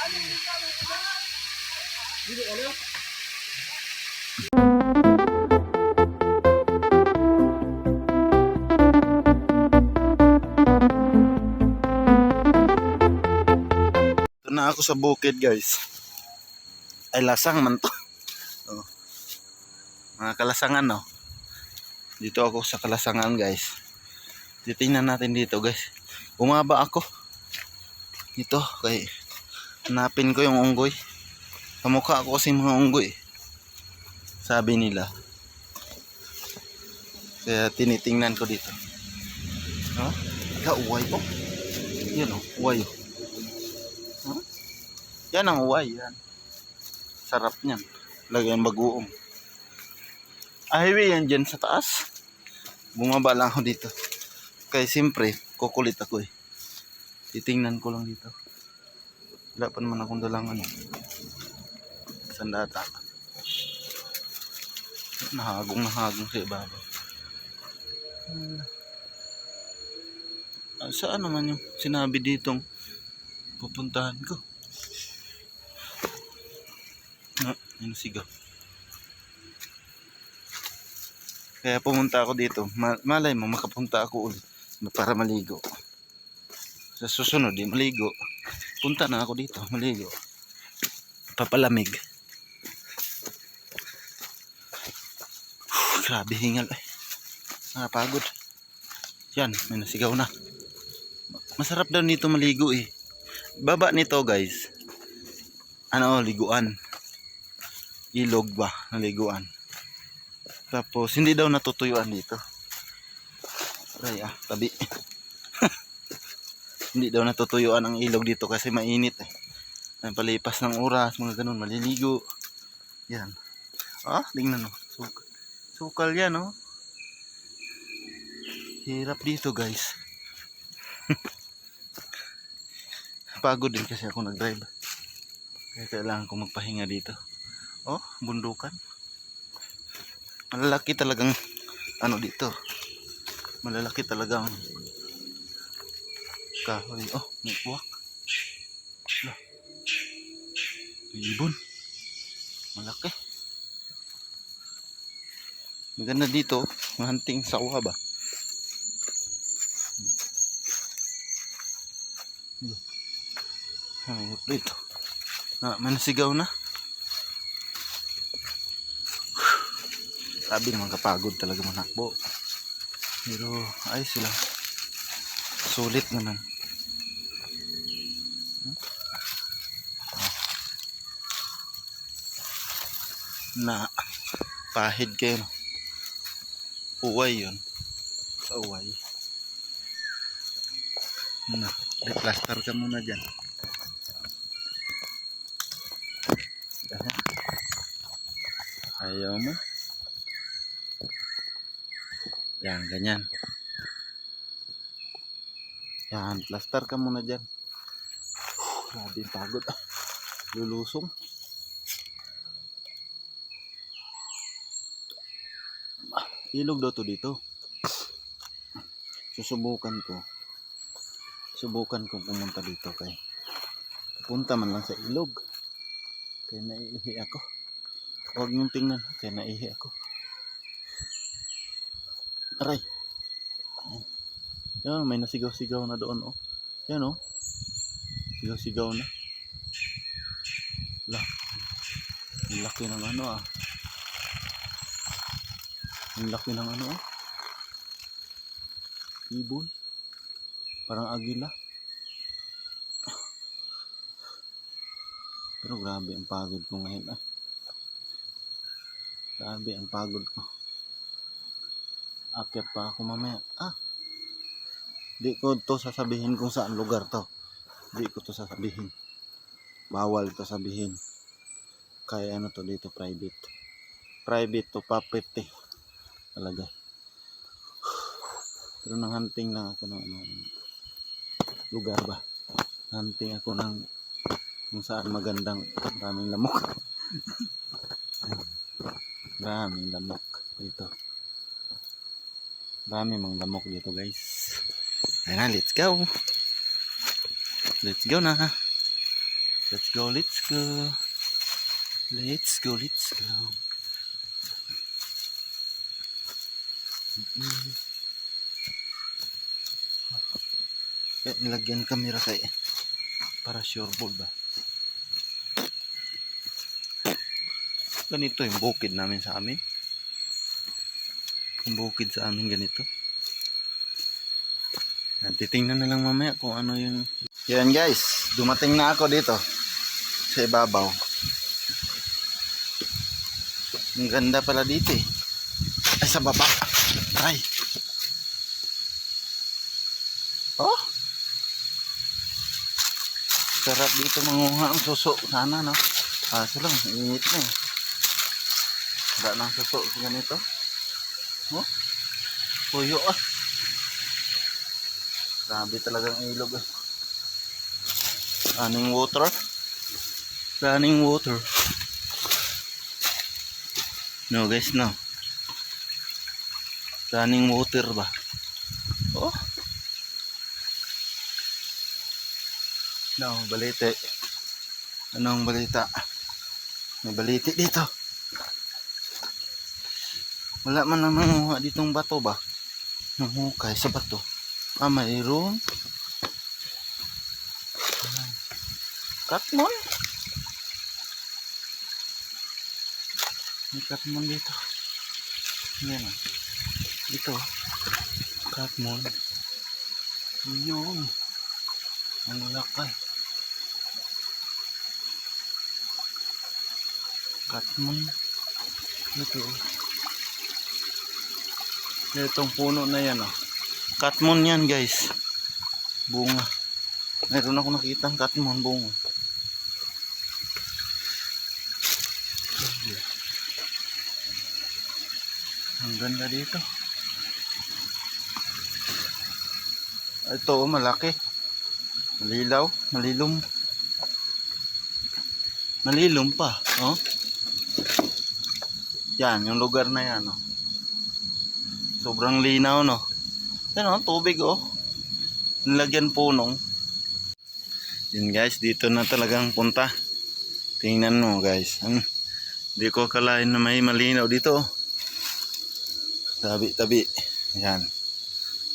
Ito na ako sa bukid, guys. Ay, lasang man to. Oh. Mga kalasangan, no? Dito ako sa kalasangan, guys. Titingnan natin dito, guys. Bumaba ako. Dito, kay hanapin ko yung unggoy. Kamukha ako kasi mga unggoy. Sabi nila. Kaya tinitingnan ko dito. Ha? Uway po. Yan o, uway. Huh? Yan ang uway, yan. Sarap niyan. Lagyan bagoong. Highway yan dyan sa taas. Bumaba lang ako dito. Kaya siyempre, kukulit ako eh. Titingnan ko lang dito. Wala pa naman akong dalang ano. Sandata. Nahagong sa ibabaw. Saan naman yung sinabi ditong pupuntahan ko? Ano sigaw? Kaya pumunta ako dito. Malay mo makapunta ako ulit para maligo. Sa susunod di maligo. Punta na ako dito maligo. Papalamig. Grabe hingal eh. Nakapagod. Yan, may nasigaw na. Masarap daw nito maligo eh. Baba nito guys. Ano, liguan. Ilog ba na liguan. Tapos hindi daw natutuyuan dito. Aray tabi. Hindi daw natutuyuan ang ilog dito kasi mainit eh. Ang palipas ng oras, mga ganun, maliligo. Yan. Tingnan mo. Sukal yan, oh. Hirap dito, guys. Pagod din kasi ako nag-drive. Kaya kailangan ko magpahinga dito. Bundukan. Malalaki talagang ano dito. Malalaki talagang kahoy. May buwak. Ibon. Malaki. Maganda dito, hunting sawa ba? Hayop dito. Manasigaw na. Sabi naman kapagod talaga manakbo. Pero ayos sila. Sulit naman. Na pahid kayo, no? Uway yun. Sa uway. Plaster ka muna dyan. Ayaw mo. Yan, ganyan. Yan, plaster ka muna dyan. Grabe pagod. Lulusong. Ilog daw to dito. Susubukan ko pumunta dito kay punta man lang sa ilog kaya naiihi ako. Huwag niyong tingnan kaya naiihi ako. Aray. Yan, may nasigaw-sigaw na doon yan sigaw-sigaw na. Ang laki ng ano Ang laki ng ibon. Parang agila. Pero grabe ang pagod ko ngayon. Grabe ang pagod ko. Akyat pa ako mamaya. Di ko to sasabihin kung saan lugar to. Di ko to sasabihin. Bawal to sabihin. Kaya to dito private. Private to property. Talaga. Pero nang hunting lang ako ng lugar ba. Hunting ako ng kung saan magandang maraming lamok. Maraming lamok dito. Marami mang lamok dito guys. Ayun na, let's go. Let's go na. Let's go, let's go. Let's go, let's go. Nilagyan kamera kay para sureball ba. Ganito yung bukid namin sa amin. Yung bukid sa amin ganito. Titingnan na lang mamaya kung ano yung... Yan guys, dumating na ako dito sa ibabaw. Ang ganda pala dito eh. Ay, sa baba. Ay. Oh. Sarap dito manguha ang suso. Sana no. Kaso lang, init na eh. Wala nang suso. Ganito. Oh. Puyo ah. Grabe talagang ilog eh. Running water. Running water. No guys, no. Running water ba? Oh. No, balite. Anong balita? May baliti dito. Wala man lang manguha ditong bato ba? Nanghukay sa bato. Ah, mayroon. Katmon. May katmon dito. Yan ah. Ito. Katmon. Yun. Ang lakay. Katmon. Ito. Itong puno na yan oh. Katmon yan guys. Bunga. Meron ako nakita ang katmon bunga. Ang ganda dito. Ito malaki. Malilaw, malilom. Malilom pa, oh. Yan, yung lugar na yan, oh. Sobrang linaw, no. Yan, oh, tubig, oh. Nilagyan punong. Yan, guys, dito na talagang punta. Tingnan mo, guys. Hindi ko akalain na may malinaw dito, oh. Tabi-tabi. Yan.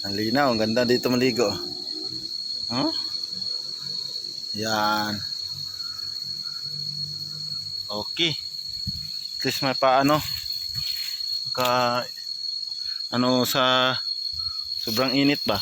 Ang linaw, ang ganda dito maligo. Oh? Yan. Okay. At least may paano. Ano sa sobrang init ba?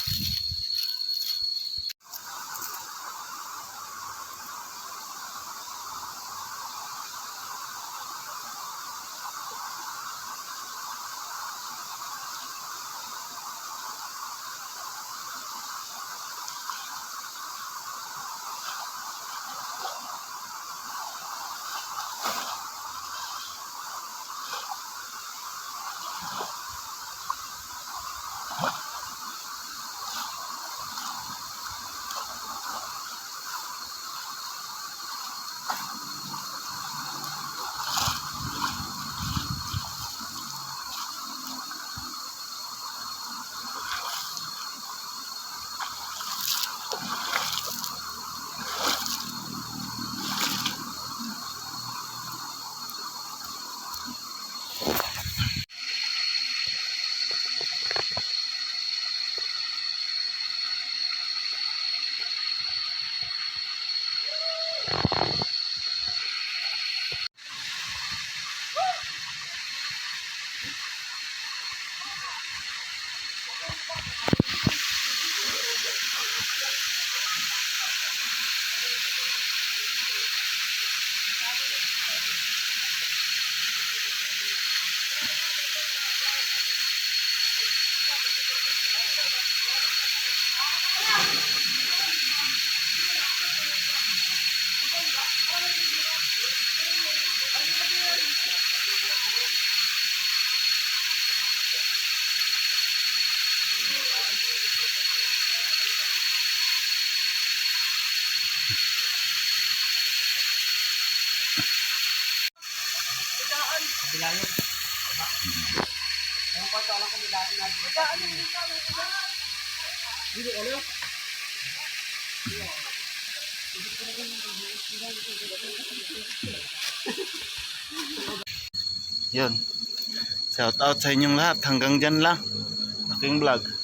Bilayan. Ang kwarto lang kung bilayan na dito. Dito ano? Yun. Shout out sa inyong lahat. Hanggang dyan lang. Aking vlog.